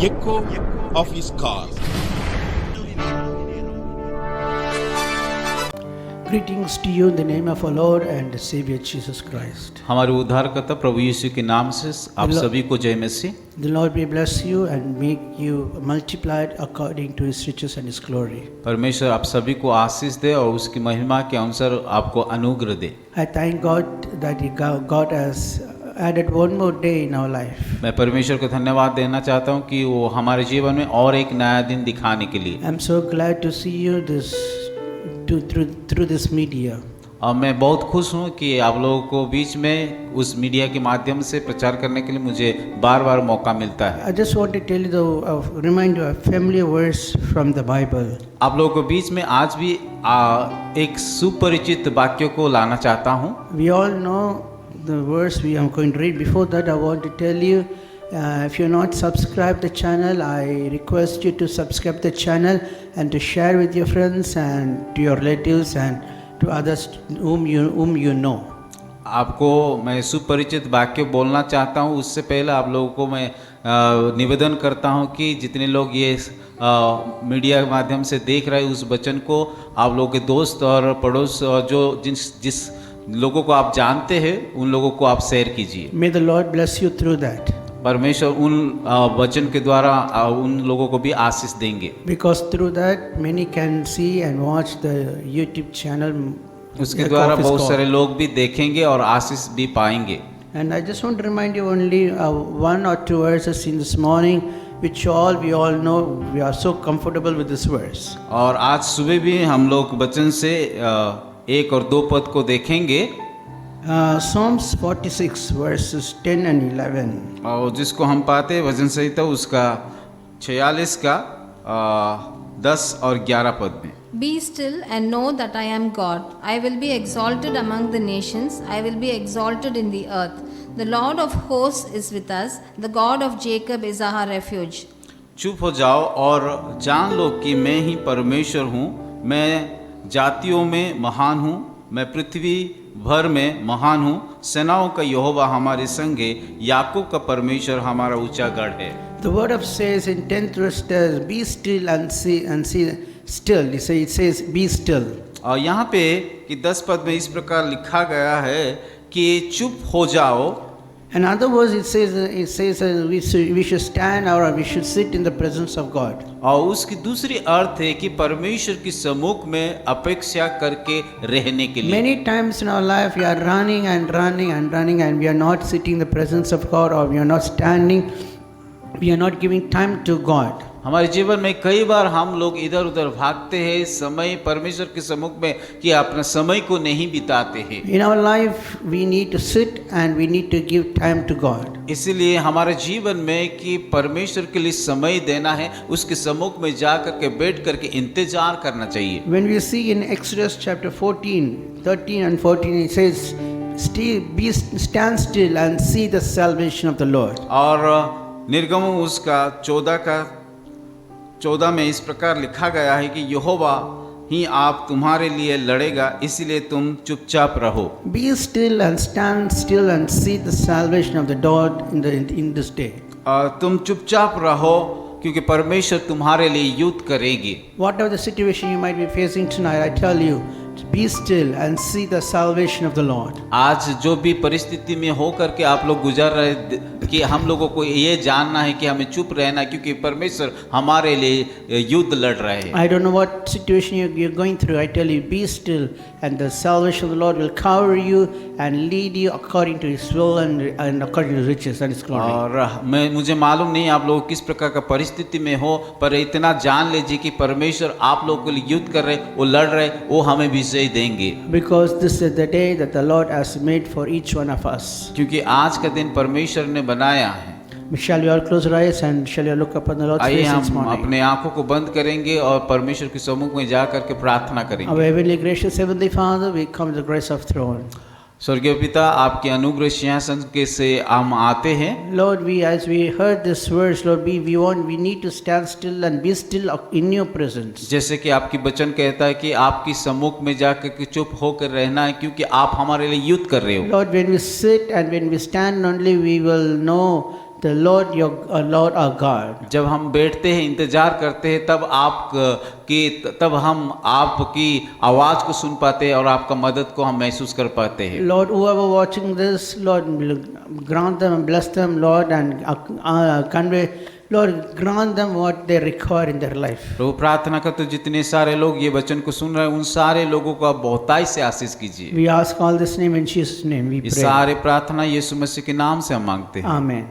echo of his call. Greetings to you in the name of our Lord and Savior Jesus Christ. हमारे उद्धारकर्ता प्रभु यीशु के नाम से आप सभी को जय मसीह। The Lord may bless you and make you multiplied according to His riches and His glory. परमेश्वर आप सभी को आशीष दे और उसकी महिमा के अनुसार आपको अनुग्रह दे। I thank God that God has added one more day in our life. मैं परमेश्वर को धन्यवाद देना चाहता हूँ कि वो हमारे जीवन में और एक नया दिन दिखाने के लिए। I'm so glad to see you through this media. और मैं बहुत खुश हूँ कि आप लोगों को बीच में उस मीडिया के माध्यम से प्रचार करने के लिए मुझे बार बार मौका मिलता है। I just want to tell you remind you a familiar verse from the Bible. आप लोगों को बीच में आज भी एक सुपरिचित वाक्य को लाना चाहता हूँ। We all know the verse we are going to read. Before that, I want to tell you, if you're not subscribed the channel, I request you to subscribe the channel and to share with your friends and to your relatives and to others whom you know. आपको मैं सुपरिचित वाक्य बोलना चाहता हूँ, उससे पहले आप लोगों को मैं निवेदन करता हूँ कि जितने लोग ये मीडिया के माध्यम से देख रहे हैं उस वचन को आप लोगों के दोस्त और पड़ोस और जो जिस लोगों को आप जानते हैं उन लोगों को आप शेयर कीजिए। May the Lord bless you through that. परमेश्वर उन वचन के द्वारा उन लोगों को भी आशीष देंगे। Because through that many can see and watch the YouTube channel. उसके द्वारा बहुत सारे लोग भी देखेंगे और आशीष भी पाएंगे। And I just want to remind you only one or two verses in this morning, which we all know. We are so comfortable with this verse. और आज सुबह भी हम लोग वचन से एक और दो पद को देखेंगे। Psalms 46 verses 10 and 11. और जिसको हम पाते हैं वचन संहिता उसका 46 का 10 और 11 पद में। Be still and know that I am God. I will be exalted among the nations. I will be exalted in the earth. The Lord of hosts is with us. The God of Jacob is our refuge. चुप हो जाओ और जान लो कि मैं ही परमेश्वर हूँ। मैं जातियों में महान हूँ, मैं पृथ्वी भर में महान हूँ। सेनाओं का यहोवा हमारे संगे, याकूब का परमेश्वर हमारा ऊंचा गढ़ है। The word of says in 10th verse, be still and see still. It says be still. और यहाँ पे कि 10 पद में इस प्रकार लिखा गया है कि चुप हो जाओ। In other words, it says we should stand or we should sit in the presence of God. और उसकी दूसरी अर्थ है कि परमेश्वर की सम्मुख में अपेक्षा करके रहने के लिए। Many times in our life we are running and we are not sitting in the presence of God, or we are not standing, we are not giving time to God. हमारे जीवन में कई बार हम लोग इधर उधर भागते हैं समय परमेश्वर के सम्मुख में कि अपना समय को नहीं बिताते हैं। In our life we need to sit and we need to give time to God. इसलिए हमारे जीवन में कि परमेश्वर के लिए समय देना है, उसके सम्मुख में जा करके बैठ करके इंतजार करना चाहिए। When we see in Exodus chapter 13 and 14, it says, stand still and see the salvation of the Lord. और निर्गम उसका 14 में इस प्रकार लिखा गया है कि यहोवा ही आप तुम्हारे लिए लड़ेगा, इसलिए तुम चुपचाप रहो। Be still and stand still and see the salvation of the Lord in this day. तुम चुपचाप रहो क्योंकि परमेश्वर तुम्हारे लिए युद्ध करेगी। Whatever the situation you might be facing tonight, I tell you, be still and see the salvation of the Lord. आज जो भी परिस्थिति में हो करके आप लोग गुजर रहे कि हम लोगों को ये जानना है कि हमें चुप रहना, क्योंकि परमेश्वर हमारे लिए युद्ध लड़ रहे हैं। I don't know what situation you're going through. I tell you, be still and the salvation of the Lord will cover you and lead you according to His will and according to His riches and His glory. और मुझे मालूम नहीं आप लोग किस प्रकार का परिस्थिति में हो, पर इतना जान लीजिए कि परमेश्वर आप लोगों के लिए युद्ध कर रहे, वो लड़ रहे, वो हमें विजय देंगे। Because this is the day that the Lord has made for each one of us. क्योंकि आज का दिन परमेश्वर ने बनाया है। Shall we all close our eyes and shall we look upon the Lord's आइए face this हम morning? अपने आंखों को बंद करेंगे और परमेश्वर के सम्मुख में जा करके प्रार्थना करेंगे। Our heavenly gracious heavenly Father, we come to the grace of throne. स्वर्गीय पिता, आपके अनुग्रह सिंहासन के से हम आते हैं। Lord, as we heard this verse, Lord, we need to stand still and be still in your presence. जैसे कि आपकी वचन कहता है कि आपकी सम्मुख में जाकर के चुप होकर रहना है, क्योंकि आप हमारे लिए युद्ध कर रहे हो। Lord, when we sit and when we stand only, we will know the Lord Lord our God. जब हम बैठते हैं, इंतजार करते हैं, तब हम आपकी आवाज़ को सुन पाते हैं और आपका मदद को हम महसूस कर पाते हैं। Lord, whoever watching this, Lord, grant them and bless them, Lord, and convey, Lord, grant them what they require in their life. प्रभु प्रार्थना करते जितने सारे लोग ये वचन को सुन रहे हैं, उन सारे लोगों को आप बहुताई से आशीष कीजिए। We ask all this name in Jesus' name. We ये pray. सारे प्रार्थना यीशु मसीह के नाम से हम मांगते हैं। Amen.